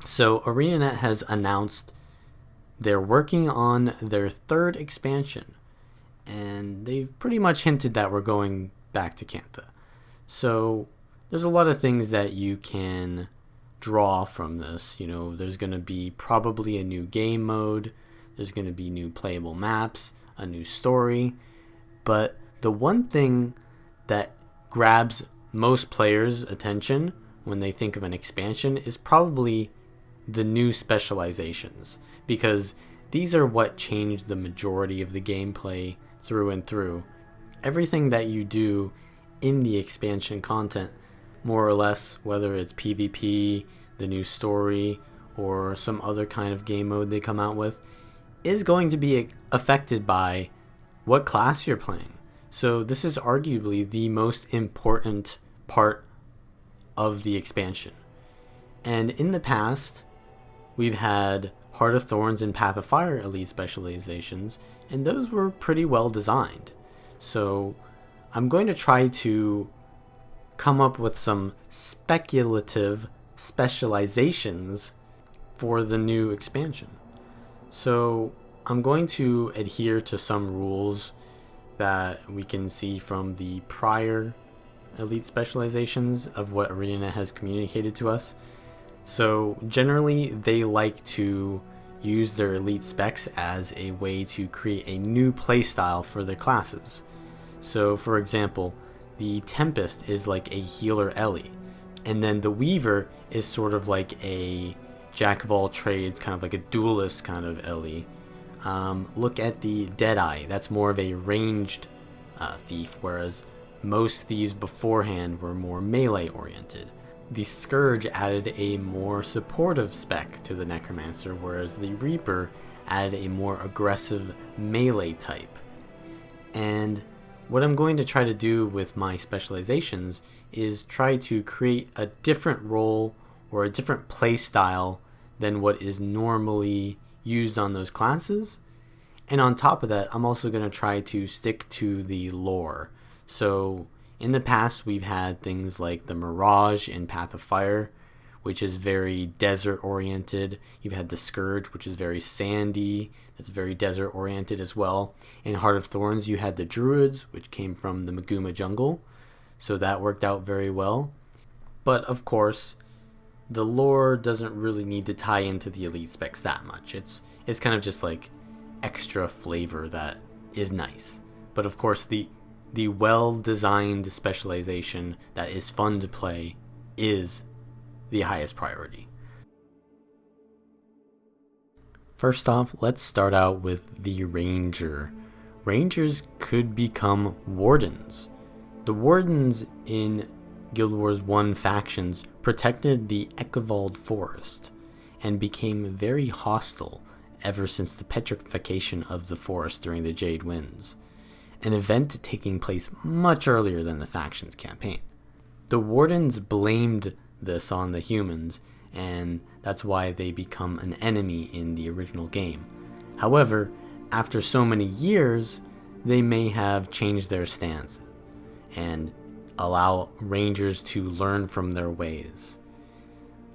So ArenaNet has announced they're working on their third expansion, and they've pretty much hinted that we're going back to Cantha. So there's a lot of things that you can draw from this. There's going to be probably a new game mode, there's going to be new playable maps, a new story, but the one thing that grabs most players' attention when they think of an expansion is probably the new specializations, because these are what change the majority of the gameplay through and through. Everything that you do in the expansion content, more or less, whether it's PvP, the new story, or some other kind of game mode they come out with, is going to be affected by what class you're playing. So this is arguably the most important part of the expansion. And in the past, we've had Heart of Thorns and Path of Fire elite specializations, and those were pretty well designed. So I'm going to try to come up with some speculative specializations for the new expansion. So I'm going to adhere to some rules that we can see from the prior elite specializations of what Arena has communicated to us. So generally they like to use their elite specs as a way to create a new playstyle for their classes. So for example, the Tempest is like a healer Ellie, and then the Weaver is sort of like a jack of all trades, kind of like a duelist kind of Ellie. Look at the Deadeye, that's more of a ranged thief, whereas most thieves beforehand were more melee oriented. The Scourge added a more supportive spec to the Necromancer, whereas the Reaper added a more aggressive melee type. And what I'm going to try to do with my specializations is try to create a different role or a different play style than what is normally used on those classes. And on top of that, I'm also going to try to stick to the lore. So in the past, we've had things like the Mirage in Path of Fire, which is very desert oriented. You've had the Scourge, which is very sandy. That's very desert oriented as well. In Heart of Thorns, you had the Druids, which came from the Maguma jungle. So that worked out very well. But of course, the lore doesn't really need to tie into the elite specs that much. It's kind of just like extra flavor that is nice. But of course, the well-designed specialization that is fun to play is the highest priority. First off, let's start out with the Ranger. Rangers could become Wardens. The Wardens in Guild Wars 1 factions protected the Ekavald Forest and became very hostile ever since the petrification of the forest during the Jade Winds, an event taking place much earlier than the faction's campaign. The Wardens blamed this on the humans, and that's why they become an enemy in the original game. However, after so many years, they may have changed their stance and allow Rangers to learn from their ways.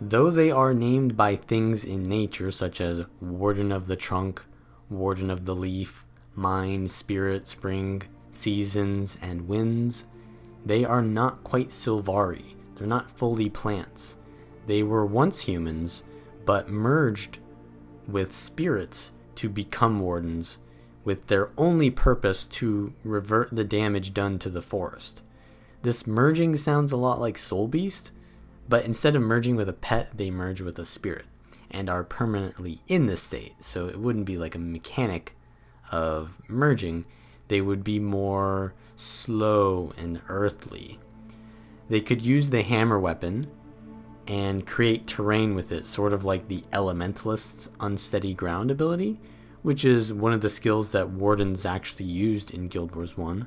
Though they are named by things in nature such as Warden of the Trunk, Warden of the Leaf, Mind, Spirit, Spring, Seasons, and Winds, they are not quite Sylvari. They're not fully plants. They were once humans, but merged with spirits to become wardens, with their only purpose to revert the damage done to the forest. This merging sounds a lot like Soul Beast, but instead of merging with a pet, they merge with a spirit and are permanently in this state. So it wouldn't be like a mechanic of merging. They would be more slow and earthly. They could use the hammer weapon and create terrain with it, sort of like the Elementalist's unsteady ground ability, which is one of the skills that Wardens actually used in Guild Wars 1.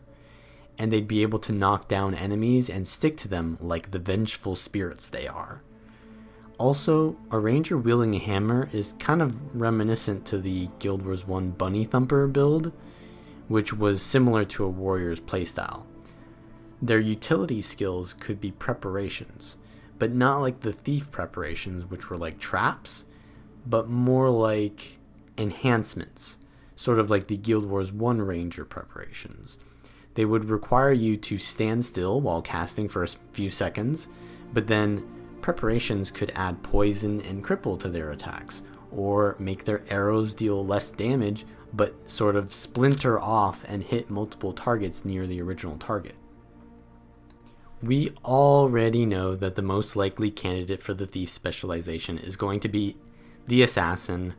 And they'd be able to knock down enemies and stick to them like the vengeful spirits they are. Also, a ranger wielding a hammer is kind of reminiscent to the Guild Wars 1 Bunny Thumper build, which was similar to a warrior's playstyle. Their utility skills could be preparations, but not like the thief preparations, which were like traps, but more like enhancements, sort of like the Guild Wars 1 Ranger preparations. They would require you to stand still while casting for a few seconds, but then preparations could add poison and cripple to their attacks, or make their arrows deal less damage but sort of splinter off and hit multiple targets near the original target. We already know that the most likely candidate for the thief specialization is going to be the assassin,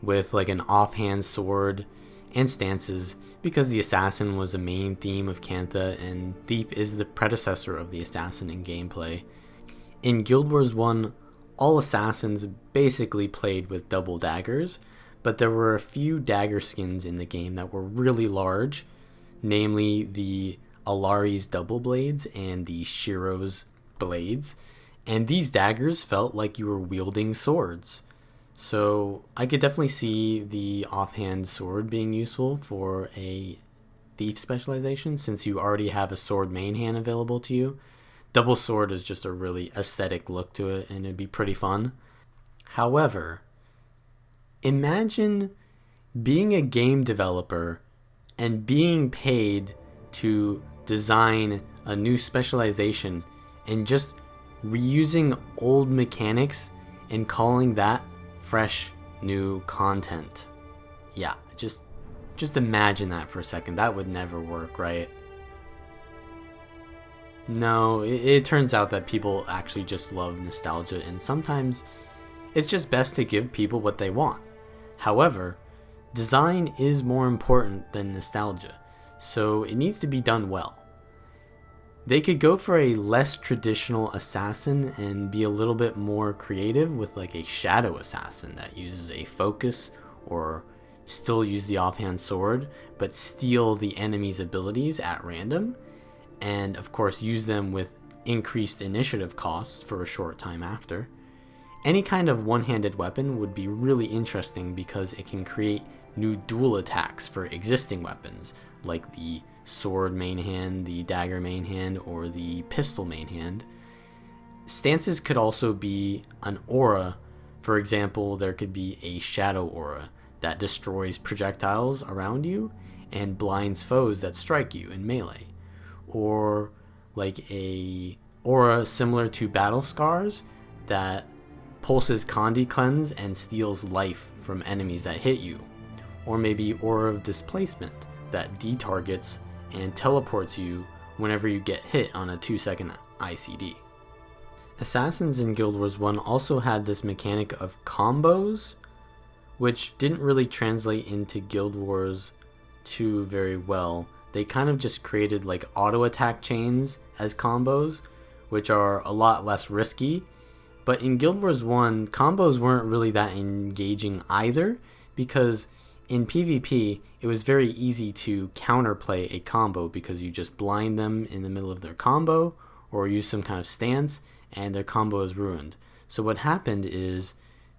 with like an offhand sword and stances, because the assassin was a main theme of Cantha and thief is the predecessor of the assassin in gameplay. In Guild Wars 1, all assassins basically played with double daggers, but there were a few dagger skins in the game that were really large, namely the Alari's double blades and the Shiro's blades, and these daggers felt like you were wielding swords. So I could definitely see the offhand sword being useful for a thief specialization, since you already have a sword main hand available to you. Double sword is just a really aesthetic look to it, and it'd be pretty fun. However, imagine being a game developer and being paid to design a new specialization and just reusing old mechanics and calling that fresh new content. Yeah, just imagine that for a second. That would never work, right? No, it turns out that people actually just love nostalgia, and sometimes it's just best to give people what they want. However, design is more important than nostalgia, so it needs to be done well. They could go for a less traditional assassin and be a little bit more creative with like a shadow assassin that uses a focus, or still use the offhand sword but steal the enemy's abilities at random, and of course use them with increased initiative costs for a short time after. Any kind of one-handed weapon would be really interesting because it can create new dual attacks for existing weapons, like the sword main hand, the dagger main hand, or the pistol main hand. Stances could also be an aura. For example, there could be a shadow aura that destroys projectiles around you and blinds foes that strike you in melee. Or like a aura similar to Battle Scars that pulses Condi Cleanse and steals life from enemies that hit you. Or maybe Aura of Displacement that detargets and teleports you whenever you get hit on a 2-second ICD. Assassins in Guild Wars 1 also had this mechanic of combos, which didn't really translate into Guild Wars 2 very well. They kind of just created like auto attack chains as combos, which are a lot less risky. But in Guild Wars 1, combos weren't really that engaging either, because in PvP, it was very easy to counterplay a combo because you just blind them in the middle of their combo, or use some kind of stance, and their combo is ruined. So what happened is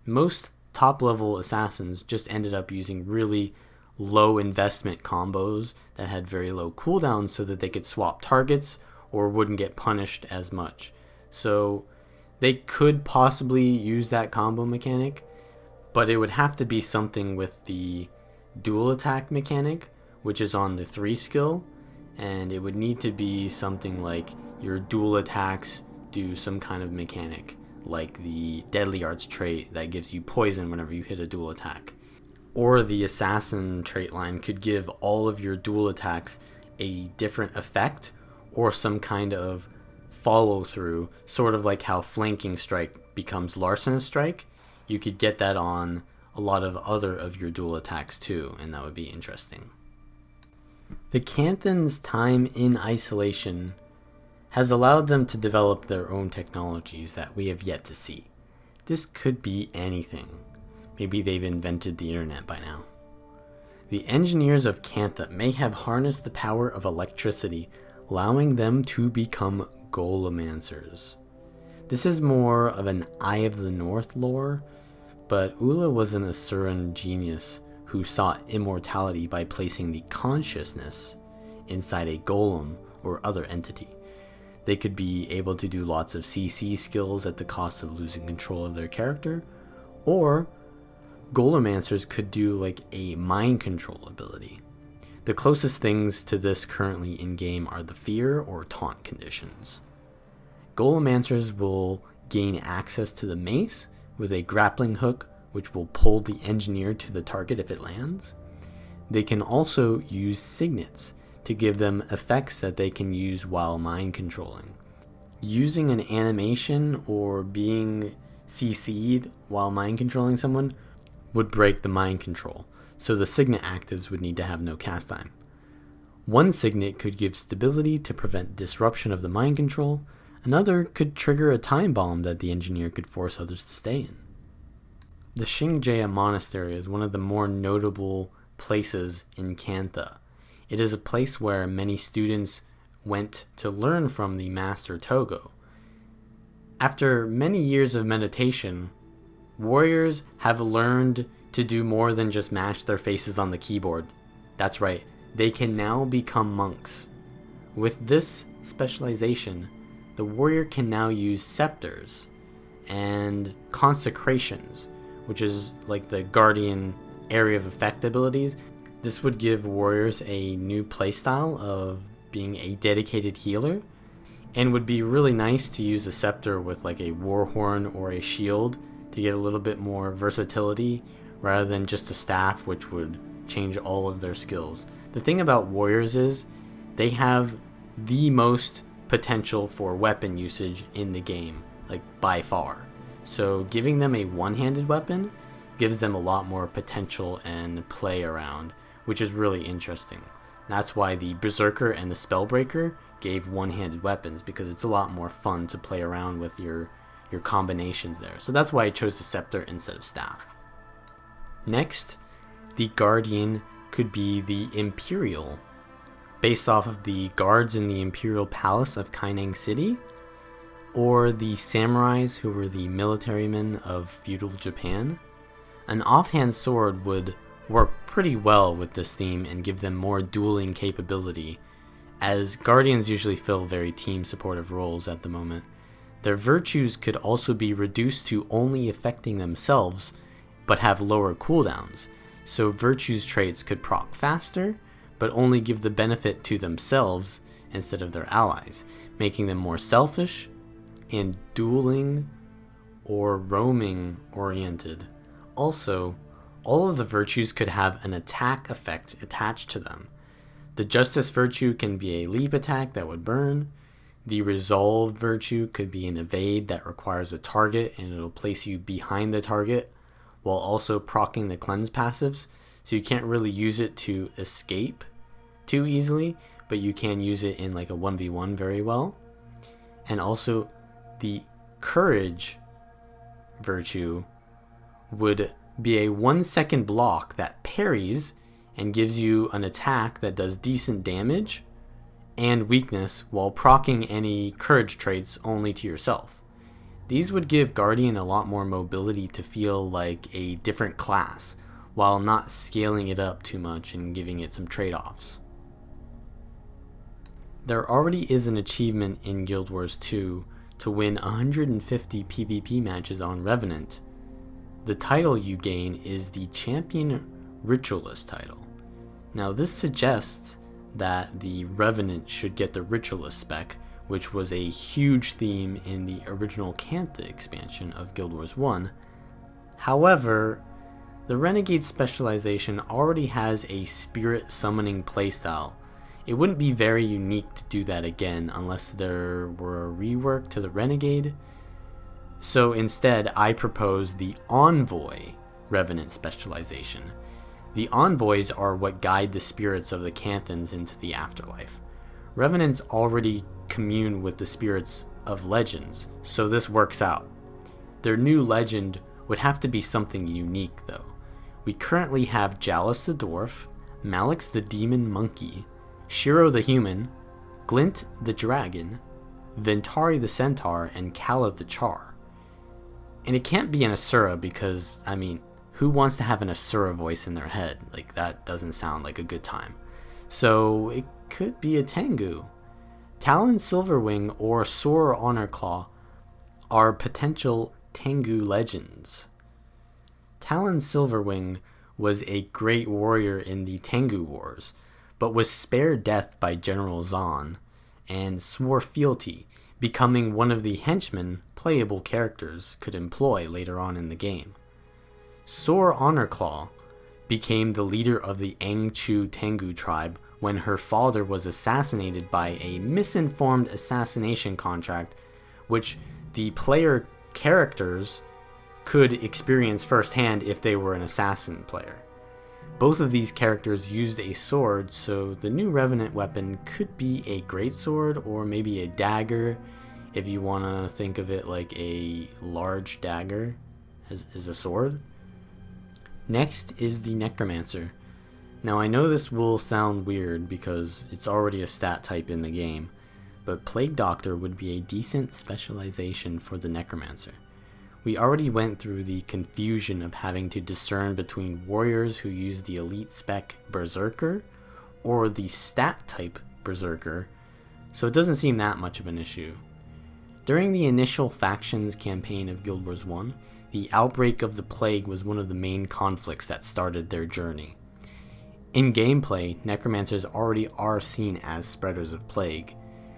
most top-level assassins just ended up using really low investment combos that had very low cooldowns so that they could swap targets or wouldn't get punished as much. So they could possibly use that combo mechanic, but it would have to be something with the dual attack mechanic, which is on the 3 skill, and it would need to be something like your dual attacks do some kind of mechanic, like the Deadly Arts trait that gives you poison whenever you hit a dual attack. Or the assassin trait line could give all of your dual attacks a different effect, or some kind of follow through, sort of like how flanking strike becomes larcenous strike. You could get that on a lot of other of your dual attacks too, and that would be interesting. The Canthan's time in isolation has allowed them to develop their own technologies that we have yet to see. This could be anything. Maybe they've invented the internet by now. The engineers of Cantha may have harnessed the power of electricity, allowing them to become Golemancers. This is more of an Eye of the North lore, but Ula was an Asuran genius who sought immortality by placing the consciousness inside a golem or other entity. They could be able to do lots of CC skills at the cost of losing control of their character, or Golemancers could do like a mind control ability. The closest things to this currently in game are the fear or taunt conditions. Golemancers will gain access to the mace with a grappling hook, which will pull the engineer to the target if it lands. They can also use signets to give them effects that they can use while mind controlling. Using an animation or being CC'd while mind controlling someone would break the mind control, so the signet actives would need to have no cast time. One signet could give stability to prevent disruption of the mind control. Another could trigger a time bomb that the engineer could force others to stay in. The Xingjia Monastery is one of the more notable places in Cantha. It is a place where many students went to learn from the Master Togo. After many years of meditation, warriors have learned to do more than just mash their faces on the keyboard. That's right, they can now become monks. With this specialization, the warrior can now use scepters and consecrations, which is like the guardian area of effect abilities. This would give warriors a new playstyle of being a dedicated healer, and would be really nice to use a scepter with like a war horn or a shield to get a little bit more versatility rather than just a staff, which would change all of their skills. The thing about warriors is they have the most potential for weapon usage in the game, like by far. So giving them a one-handed weapon gives them a lot more potential and play around, which is really interesting. That's why the Berserker and the Spellbreaker gave one-handed weapons, because it's a lot more fun to play around with your combinations there. So that's why I chose the Scepter instead of Staff. Next, the Guardian could be the Imperial, based off of the guards in the Imperial Palace of Kaineng City, or the Samurais, who were the military men of feudal Japan. An offhand sword would work pretty well with this theme and give them more dueling capability, as Guardians usually fill very team supportive roles at the moment. Their virtues could also be reduced to only affecting themselves, but have lower cooldowns, so virtues traits could proc faster, but only give the benefit to themselves instead of their allies, making them more selfish and dueling or roaming oriented. Also, all of the virtues could have an attack effect attached to them. The Justice virtue can be a leap attack that would burn. The Resolve virtue could be an evade that requires a target and it'll place you behind the target while also proccing the cleanse passives, so you can't really use it to escape too easily, but you can use it in like a 1v1 very well. And also the Courage virtue would be a 1-second block that parries and gives you an attack that does decent damage and weakness while proccing any courage traits only to yourself. These would give Guardian a lot more mobility to feel like a different class, while not scaling it up too much and giving it some trade-offs. There already is an achievement in Guild Wars 2 to win 150 PvP matches on Revenant. The title you gain is the Champion Ritualist title. Now this suggests that the Revenant should get the Ritualist spec, which was a huge theme in the original Cantha expansion of Guild Wars 1. However, the Renegade specialization already has a spirit summoning playstyle. It wouldn't be very unique to do that again unless there were a rework to the Renegade. So instead, I propose the Envoy Revenant specialization. The Envoys are what guide the spirits of the Canthans into the afterlife. Revenants already commune with the spirits of legends, so this works out. Their new legend would have to be something unique though. We currently have Jalus the Dwarf, Malix the Demon Monkey, Shiro the Human, Glint the Dragon, Ventari the Centaur, and Kala the Char. And it can't be an Asura because, I mean, who wants to have an Asura voice in their head? Like, that doesn't sound like a good time. So it could be a Tengu. Talon Silverwing or Sore Honorclaw are potential Tengu legends. Talon Silverwing was a great warrior in the Tengu Wars, but was spared death by General Zahn, and swore fealty, becoming one of the henchmen playable characters could employ later on in the game. Sore Honorclaw became the leader of the Engchu Tengu tribe when her father was assassinated by a misinformed assassination contract, which the player characters could experience firsthand if they were an assassin player. Both of these characters used a sword, so the new Revenant weapon could be a greatsword or maybe a dagger, if you want to think of it like a large dagger as a sword. Next is the Necromancer. Now I know this will sound weird because it's already a stat type in the game, but Plague Doctor would be a decent specialization for the Necromancer. We already went through the confusion of having to discern between warriors who use the elite spec Berserker or the stat type Berserker, so it doesn't seem that much of an issue. During the initial factions campaign of Guild Wars 1, the outbreak of the plague was one of the main conflicts that started their journey. In gameplay, Necromancers already are seen as spreaders of plague.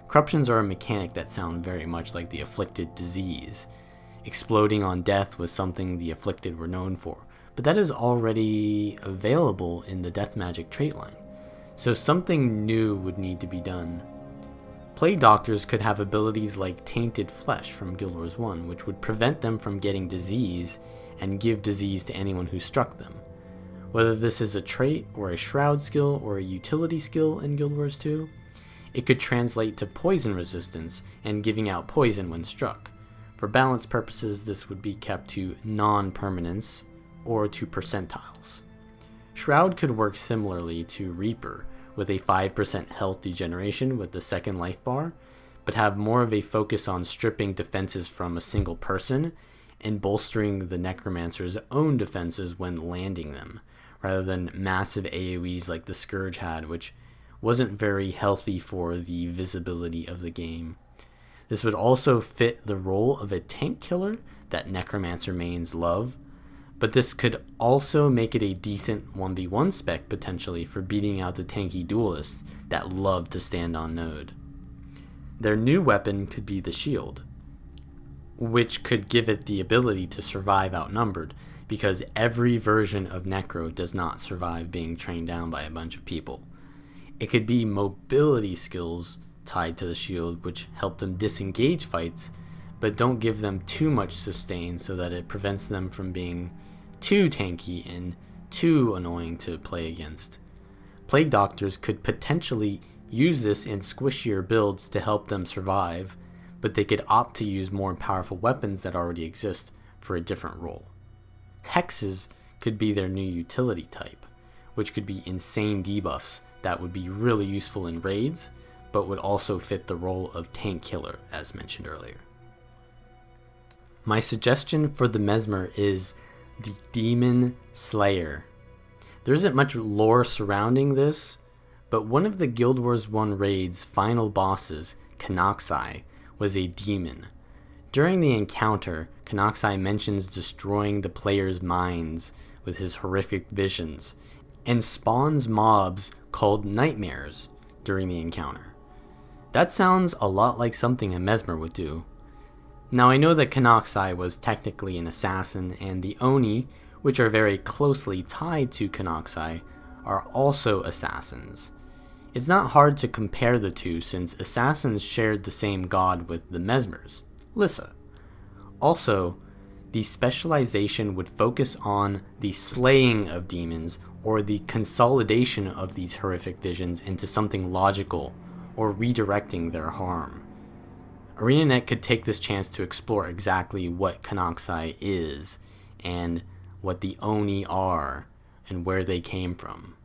Corruptions are a mechanic that sound very much like the afflicted disease. Exploding on death was something the afflicted were known for, but that is already available in the death magic trait line, so something new would need to be done. Plague Doctors could have abilities like Tainted Flesh from Guild Wars 1, which would prevent them from getting disease and give disease to anyone who struck them. Whether this is a trait or a shroud skill or a utility skill in Guild Wars 2, it could translate to poison resistance and giving out poison when struck. For balance purposes, this would be kept to non-permanence or to percentiles. Shroud could work similarly to Reaper, with a 5% health degeneration with the second life bar, but have more of a focus on stripping defenses from a single person and bolstering the Necromancer's own defenses when landing them, rather than massive AoEs like the Scourge had, which wasn't very healthy for the visibility of the game. This would also fit the role of a tank killer that Necromancer mains love, but this could also make it a decent 1v1 spec potentially for beating out the tanky duelists that love to stand on node. Their new weapon could be the shield, which could give it the ability to survive outnumbered, because every version of Necro does not survive being trained down by a bunch of people. It could be mobility skills tied to the shield, which help them disengage fights, but don't give them too much sustain so that it prevents them from being too tanky and too annoying to play against. Plague Doctors could potentially use this in squishier builds to help them survive, but they could opt to use more powerful weapons that already exist for a different role. Hexes could be their new utility type, which could be insane debuffs that would be really useful in raids, but would also fit the role of tank killer as mentioned earlier. My suggestion for the Mesmer is the Demon Slayer. There isn't much lore surrounding this, but one of the Guild Wars 1 raid's final bosses, Kanoxai, was a demon. During the encounter, Kanoxai mentions destroying the player's minds with his horrific visions, and spawns mobs called nightmares during the encounter. That sounds a lot like something a Mesmer would do. Now I know that Kanoxai was technically an assassin, and the Oni, which are very closely tied to Kanoxai, are also assassins. It's not hard to compare the two since assassins shared the same god with the Mesmers, Lissa. Also, the specialization would focus on the slaying of demons or the consolidation of these horrific visions into something logical or redirecting their harm. ArenaNet could take this chance to explore exactly what Kanoxai is and what the Oni are and where they came from.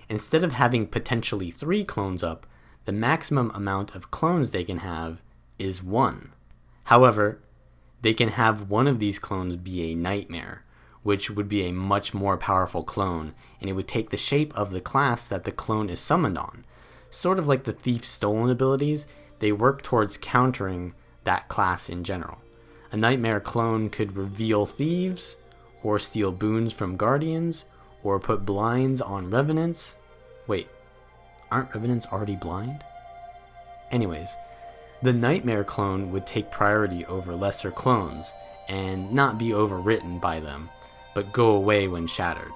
Instead of having potentially 3 clones up, the maximum amount of clones they can have is 1. However, they can have one of these clones be a nightmare, which would be a much more powerful clone, and it would take the shape of the class that the clone is summoned on. Sort of like the Thief's Stolen abilities, they work towards countering that class in general. A Nightmare clone could reveal thieves, or steal boons from guardians, or put blinds on revenants. Wait, aren't revenants already blind? Anyways, the Nightmare clone would take priority over lesser clones and not be overwritten by them, but go away when shattered.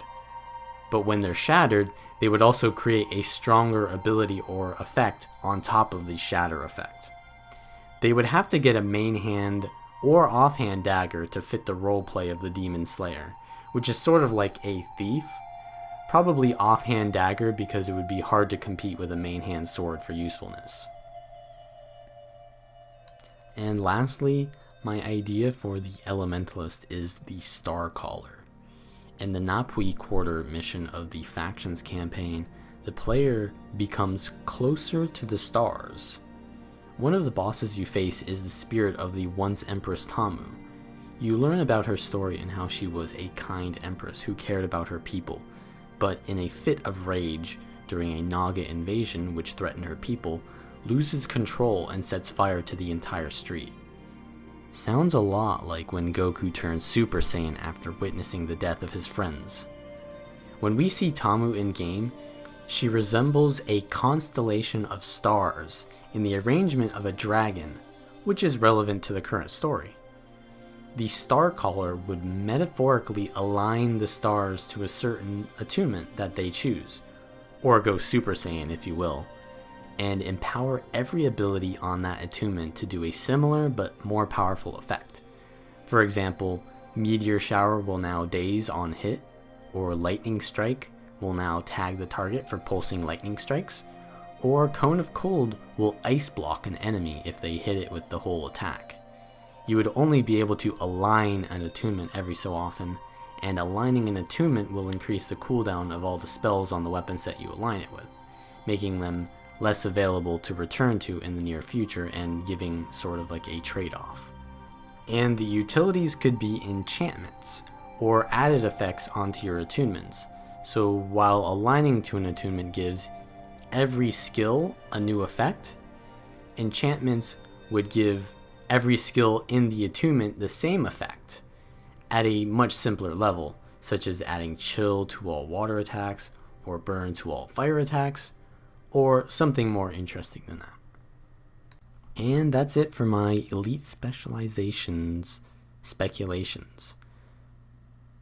But when they're shattered, they would also create a stronger ability or effect on top of the shatter effect. They would have to get a main hand or offhand dagger to fit the roleplay of the Demon Slayer, which is sort of like a thief. Probably offhand dagger because it would be hard to compete with a main hand sword for usefulness. And lastly, my idea for the Elementalist is the Starcaller. In the Napui Quarter mission of the Factions campaign, the player becomes closer to the stars. One of the bosses you face is the spirit of the once Empress Tamu. You learn about her story and how she was a kind empress who cared about her people, but in a fit of rage during a Naga invasion which threatened her people, loses control and sets fire to the entire street. Sounds a lot like when Goku turned Super Saiyan after witnessing the death of his friends. When we see Tamu in game, she resembles a constellation of stars in the arrangement of a dragon, which is relevant to the current story. The Starcaller would metaphorically align the stars to a certain attunement that they choose, or go Super Saiyan if you will, and empower every ability on that attunement to do a similar but more powerful effect. For example, Meteor Shower will now daze on hit, or Lightning Strike will now tag the target for pulsing lightning strikes, or Cone of Cold will ice block an enemy if they hit it with the whole attack. You would only be able to align an attunement every so often, and aligning an attunement will increase the cooldown of all the spells on the weapon set you align it with, making them less available to return to in the near future and giving sort of like a trade-off. And the utilities could be enchantments, or added effects onto your attunements. So while aligning to an attunement gives every skill a new effect, enchantments would give every skill in the attunement the same effect at a much simpler level, such as adding chill to all water attacks, or burn to all fire attacks, or something more interesting than that. And that's it for my Elite Specializations speculations.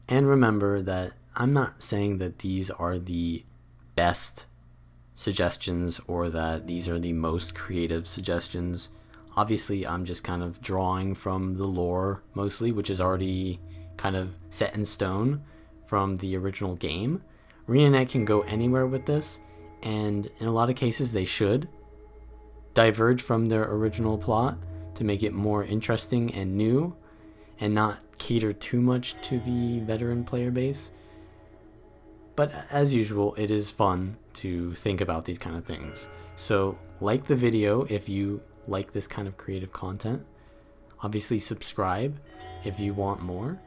And remember that I'm not saying that these are the best suggestions or that these are the most creative suggestions. Obviously, I'm just kind of drawing from the lore mostly, which is already kind of set in stone from the original game. RenaNet can go anywhere with this, and in a lot of cases they should diverge from their original plot to make it more interesting and new and not cater too much to the veteran player base. But as usual, it is fun to think about these kind of things. So like the video if you like this kind of creative content. Obviously subscribe if you want more.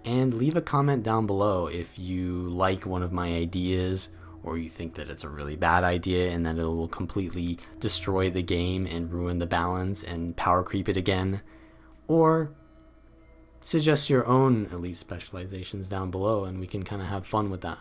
And leave a comment down below if you like one of my ideas, or you think that it's a really bad idea and that it will completely destroy the game and ruin the balance and power creep it again. Or suggest your own elite specializations down below and we can kind of have fun with that.